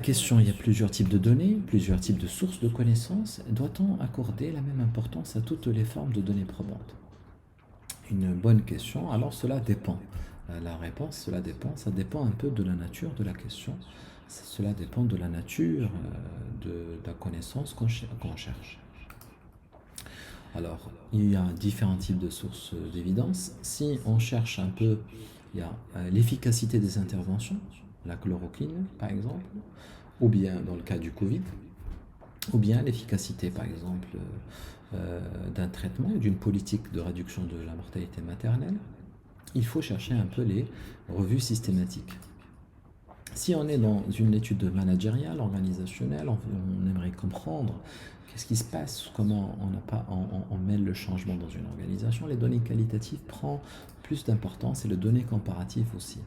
Question, il y a plusieurs types de données, plusieurs types de sources de connaissances. Doit-on accorder la même importance à toutes les formes de données probantes? Une bonne question. Alors cela dépend. La réponse, cela dépend. Ça dépend un peu de la nature de la question. Cela dépend de la nature de la connaissance qu'on cherche. Alors, il y a différents types de sources d'évidence. Si on cherche un peu, il y a l'efficacité des interventions, la chloroquine par exemple, ou bien dans le cas du Covid, ou bien l'efficacité par exemple d'un traitement ou d'une politique de réduction de la mortalité maternelle. Il faut chercher un peu les revues systématiques. Si on est dans une étude managériale, organisationnelle, on aimerait comprendre qu'est-ce qui se passe, comment on mêle le changement dans une organisation, les données qualitatives prennent plus d'importance et les données comparatives aussi.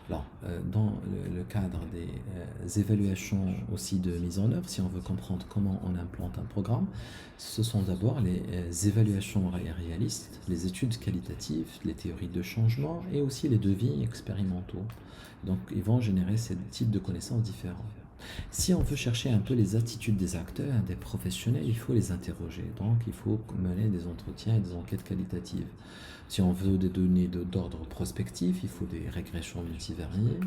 Alors, dans le cadre des évaluations aussi de mise en œuvre, si on veut comprendre comment on implante un programme, ce sont d'abord les évaluations réalistes, les études qualitatives, les théories de changement et aussi les devis expérimentaux. Donc, ils vont générer ces types de connaissances différents. Si on veut chercher un peu les attitudes des acteurs, des professionnels, il faut les interroger. Donc, il faut mener des entretiens et des enquêtes qualitatives. Si on veut des données d'ordre prospectif, il faut des régressions multivariées.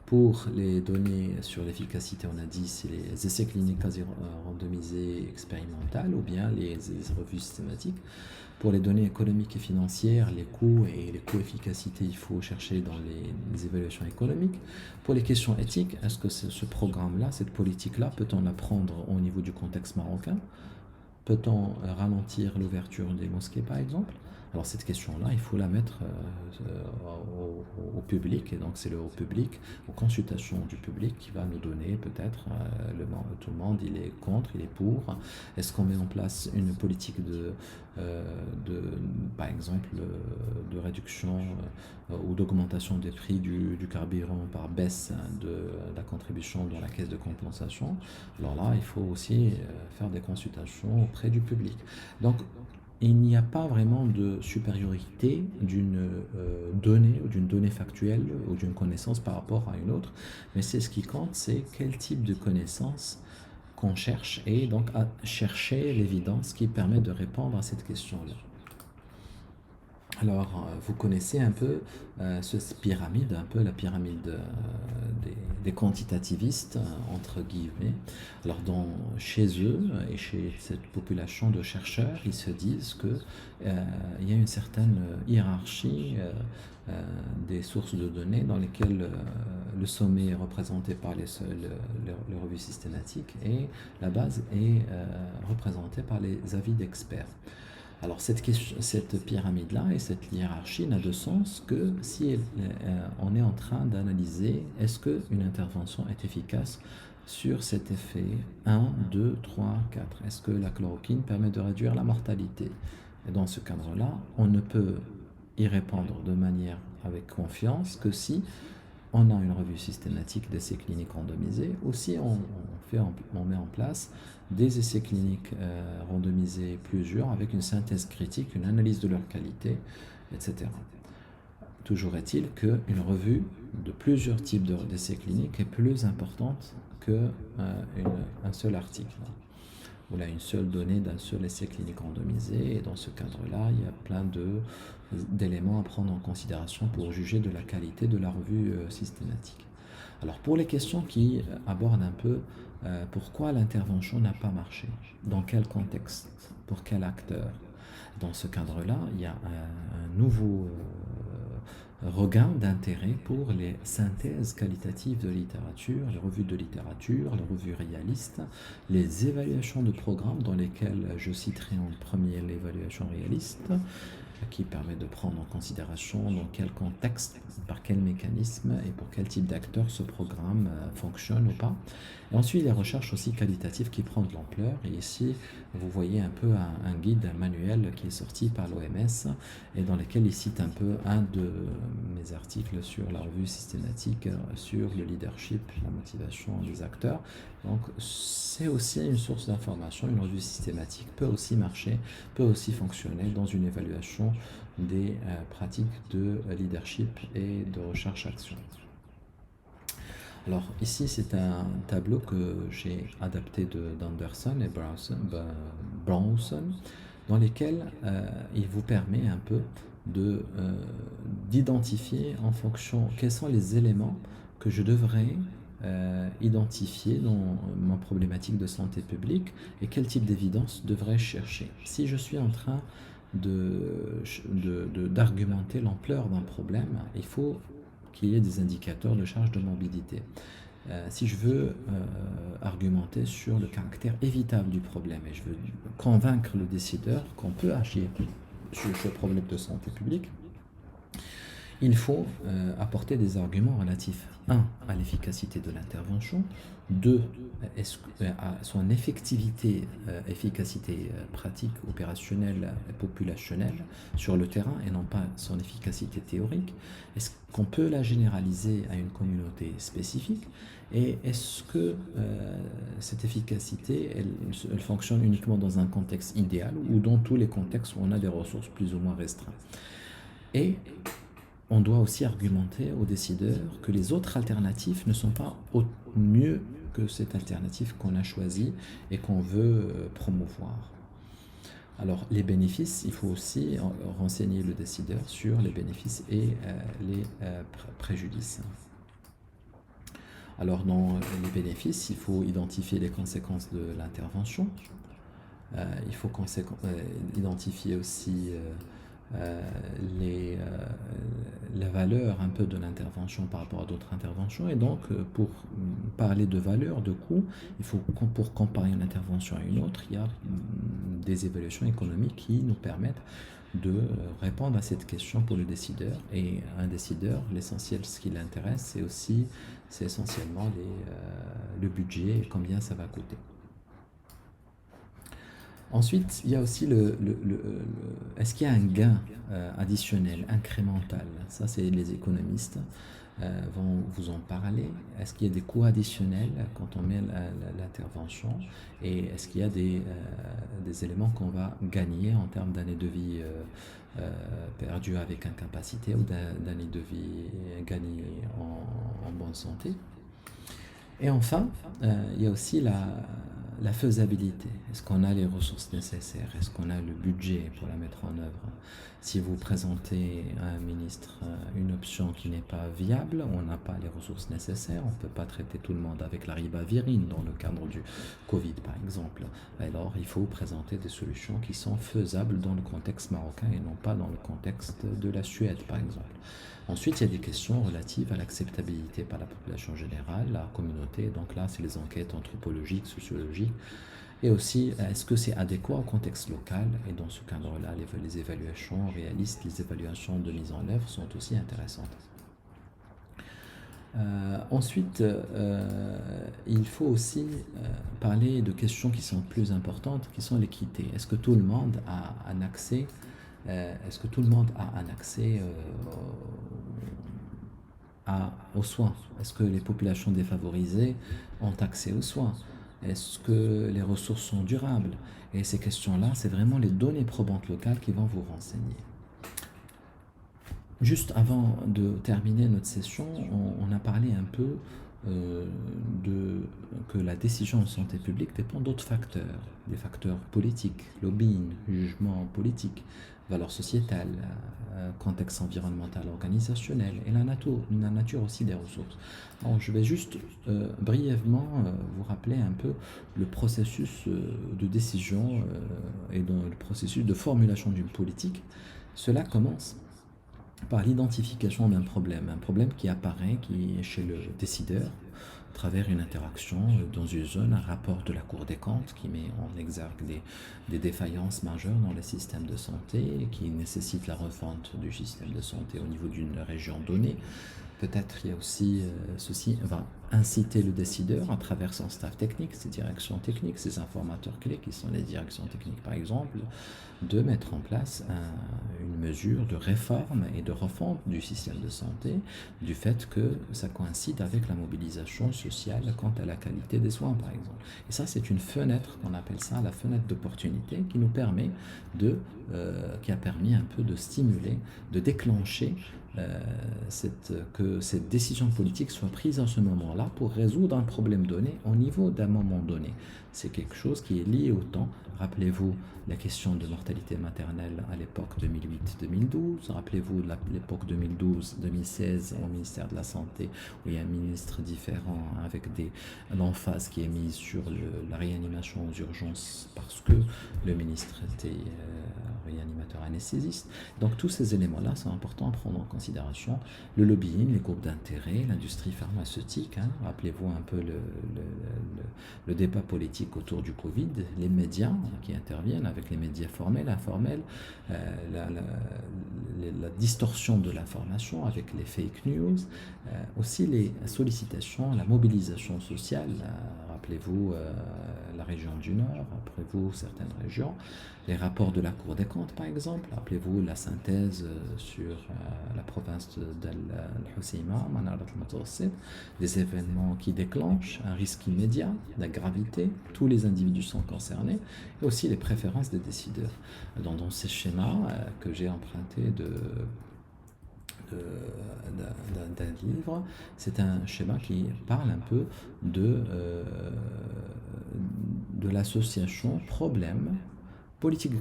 Pour les données sur l'efficacité, on a dit c'est les essais cliniques quasi randomisés expérimentales ou bien les revues systématiques. Pour les données économiques et financières, les coûts et les coûts-efficacité, il faut chercher dans les évaluations économiques. Pour les questions éthiques, est-ce que ce programme-là, cette politique-là, peut-on la prendre au niveau du contexte marocain? Peut-on ralentir l'ouverture des mosquées, par exemple? Alors cette question-là, il faut la mettre au public, et donc c'est le public, aux consultations du public qui va nous donner peut-être, tout le monde, il est contre, il est pour. Est-ce qu'on met en place une politique euh, de par exemple, de réduction ou d'augmentation des prix du carburant par baisse de la contribution dans la caisse de compensation? Alors là, il faut aussi faire des consultations auprès du public. Donc, il n'y a pas vraiment de supériorité d'une donnée ou d'une donnée factuelle ou d'une connaissance par rapport à une autre, mais c'est ce qui compte, c'est quel type de connaissance qu'on cherche et donc à chercher l'évidence qui permet de répondre à cette question-là. Alors, vous connaissez un peu cette pyramide, un peu la pyramide des quantitativistes, entre guillemets. Alors, chez eux et chez cette population de chercheurs, ils se disent que il y a une certaine hiérarchie des sources de données dans lesquelles le sommet est représenté par les revues systématiques et la base est représentée par les avis d'experts. Alors cette pyramide-là et cette hiérarchie n'a de sens que si on est en train d'analyser est-ce qu'une intervention est efficace sur cet effet 1, 2, 3, 4. Est-ce que la chloroquine permet de réduire la mortalité? Et dans ce cadre-là, on ne peut y répondre de manière avec confiance que si on a une revue systématique d'essais cliniques randomisés. Aussi, on met en place des essais cliniques randomisés plusieurs avec une synthèse critique, une analyse de leur qualité, etc. Toujours est-il qu'une revue de plusieurs types d'essais cliniques est plus importante qu'un seul article. Ou là, une seule donnée d'un seul essai clinique randomisé. Et dans ce cadre-là, il y a plein d'éléments à prendre en considération pour juger de la qualité de la revue systématique. Alors, pour les questions qui abordent un peu pourquoi l'intervention n'a pas marché, dans quel contexte, pour quel acteur, dans ce cadre-là, il y a un nouveau regain d'intérêt pour les synthèses qualitatives de littérature, les revues de littérature, les revues réalistes, les évaluations de programmes dans lesquelles je citerai en premier l'évaluation réaliste, qui permet de prendre en considération dans quel contexte, par quel mécanisme et pour quel type d'acteur ce programme fonctionne ou pas. Et ensuite, les recherches aussi qualitatives qui prennent de l'ampleur. Et ici, vous voyez un peu un guide, un manuel qui est sorti par l'OMS et dans lequel il cite un peu un de mes articles sur la revue systématique, sur le leadership, la motivation des acteurs. Donc, c'est aussi une source d'information. Une revue systématique peut aussi marcher, peut aussi fonctionner dans une évaluation des pratiques de leadership et de recherche-action. Alors ici, c'est un tableau que j'ai adapté d'Anderson et Brownson, dans lesquels il vous permet un peu d'identifier en fonction quels sont les éléments que je devrais identifier dans ma problématique de santé publique et quel type d'évidence devrais-je chercher. Si je suis en train d'argumenter l'ampleur d'un problème, il faut qu'il y ait des indicateurs de charge de morbidité. Si je veux argumenter sur le caractère évitable du problème et je veux convaincre le décideur qu'on peut agir sur ce problème de santé publique, il faut apporter des arguments relatifs, un, à l'efficacité de l'intervention, deux, à son effectivité, efficacité pratique, opérationnelle et populationnelle sur le terrain et non pas son efficacité théorique. Est-ce qu'on peut la généraliser à une communauté spécifique et est-ce que cette efficacité, elle fonctionne uniquement dans un contexte idéal ou dans tous les contextes où on a des ressources plus ou moins restreintes. Et on doit aussi argumenter aux décideurs que les autres alternatives ne sont pas mieux que cette alternative qu'on a choisie et qu'on veut promouvoir. Alors les bénéfices, il faut aussi renseigner le décideur sur les bénéfices et les préjudices. Alors dans les bénéfices, il faut identifier les conséquences de l'intervention. Il faut identifier aussi la valeur un peu de l'intervention par rapport à d'autres interventions. Et donc, pour parler de valeur, de coût, il faut, pour comparer une intervention à une autre, il y a des évaluations économiques qui nous permettent de répondre à cette question pour le décideur. Et un décideur, l'essentiel, ce qui l'intéresse, c'est essentiellement le budget et combien ça va coûter. Ensuite, il y a aussi est-ce qu'il y a un gain additionnel, incrémental? Ça, c'est les économistes vont vous en parler. Est-ce qu'il y a des coûts additionnels quand on met l'intervention? Et est-ce qu'il y a des éléments qu'on va gagner en termes d'années de vie perdues avec incapacité ou d'années de vie gagnées en bonne santé? Et enfin, il y a aussi la faisabilité. Est-ce qu'on a les ressources nécessaires? Est-ce qu'on a le budget pour la mettre en œuvre? Si vous présentez à un ministre une option qui n'est pas viable, on n'a pas les ressources nécessaires, on ne peut pas traiter tout le monde avec la ribavirine dans le cadre du Covid par exemple. Alors il faut présenter des solutions qui sont faisables dans le contexte marocain et non pas dans le contexte de la Suède par exemple. Ensuite, il y a des questions relatives à l'acceptabilité par la population générale, la communauté. Donc là, c'est les enquêtes anthropologiques, sociologiques. Et aussi, est-ce que c'est adéquat au contexte local? Et dans ce cadre-là, les évaluations réalistes, les évaluations de mise en œuvre sont aussi intéressantes. Ensuite, il faut aussi parler de questions qui sont plus importantes, qui sont l'équité. Est-ce que tout le monde a un accès aux soins? Est-ce que les populations défavorisées ont accès aux soins? Est-ce que les ressources sont durables? Et ces questions-là, c'est vraiment les données probantes locales qui vont vous renseigner. Juste avant de terminer notre session, on a parlé un peu que la décision en santé publique dépend d'autres facteurs, des facteurs politiques, lobbying, jugement politique, valeurs sociétales, contexte environnemental, organisationnel et la nature aussi des ressources. Alors, je vais juste brièvement vous rappeler un peu le processus de décision et le processus de formulation d'une politique. Cela commence par l'identification d'un problème, un problème qui apparaît, qui est chez le décideur, à travers une interaction dans une zone, un rapport de la Cour des comptes qui met en exergue des défaillances majeures dans le système de santé, qui nécessite la refonte du système de santé au niveau d'une région donnée. Peut-être il y a aussi ceci va inciter le décideur à travers son staff technique, ses directions techniques, ses informateurs clés qui sont les directions techniques par exemple, de mettre en place une mesure de réforme et de refonte du système de santé, du fait que ça coïncide avec la mobilisation sociale quant à la qualité des soins par exemple. Et ça c'est une fenêtre, qu'on appelle ça la fenêtre d'opportunité, qui nous permet qui a permis un peu de stimuler, de déclencher que cette décision politique soit prise à ce moment-là pour résoudre un problème donné au niveau d'un moment donné. C'est quelque chose qui est lié au temps. Rappelez-vous la question de mortalité maternelle à l'époque 2008-2012. Rappelez-vous l'époque 2012-2016 au ministère de la Santé, où il y a un ministre différent avec l'emphase qui est mise sur la réanimation aux urgences parce que le ministre était réanimateur anesthésiste. Donc tous ces éléments-là sont importants à prendre en considération. Le lobbying, les groupes d'intérêt, l'industrie pharmaceutique, hein, rappelez-vous un peu le débat politique autour du Covid, les médias qui interviennent avec les médias formels, informels, la distorsion de l'information avec les fake news, aussi les sollicitations, la mobilisation sociale, rappelez-vous la région du Nord, rappelez-vous certaines régions, les rapports de la Cour des comptes par exemple, rappelez-vous la synthèse sur la province d'Al-Hoceima, Manarat al-Mutawassit, des événements qui déclenchent un risque immédiat, la gravité, tous les individus sont concernés, et aussi les préférences des décideurs. Dans ces schémas que j'ai empruntés d'un livre, c'est un schéma qui parle un peu de l'association problème politique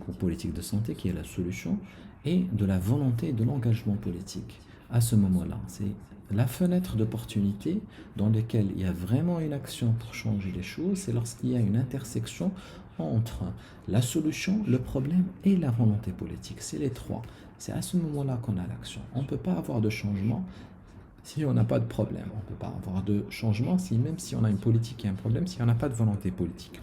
ou politique de santé qui est la solution et de la volonté et de l'engagement politique. À ce moment-là, c'est la fenêtre d'opportunité dans laquelle il y a vraiment une action pour changer les choses, c'est lorsqu'il y a une intersection entre la solution, le problème et la volonté politique. C'est les trois. C'est à ce moment-là qu'on a l'action. On ne peut pas avoir de changement si on n'a pas de problème. On ne peut pas avoir de changement même si on a une politique et un problème, si on n'a pas de volonté politique.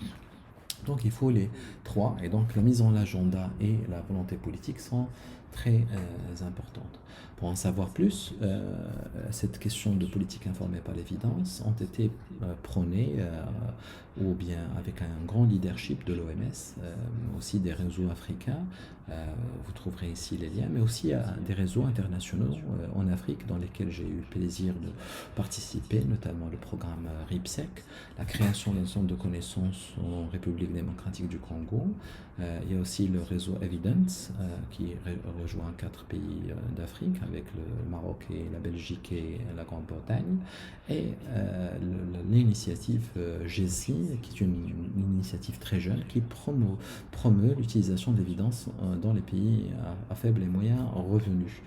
Donc il faut les trois, et donc la mise en agenda et la volonté politique sont très importantes. Pour en savoir plus, cette question de politique informée par l'évidence ont été prônées ou bien avec un grand leadership de l'OMS, aussi des réseaux africains, vous trouverez ici les liens, mais aussi des réseaux internationaux en Afrique dans lesquels j'ai eu le plaisir de participer, notamment le programme RIPSEC, la création d'un centre de connaissances en République démocratique du Congo. Il y a aussi le réseau Evidence qui rejoint 4 pays d'Afrique avec le Maroc et la Belgique et la Grande-Bretagne, et l'initiative GESI qui est une initiative très jeune qui promeut l'utilisation d'évidence dans les pays à faible et moyen revenus.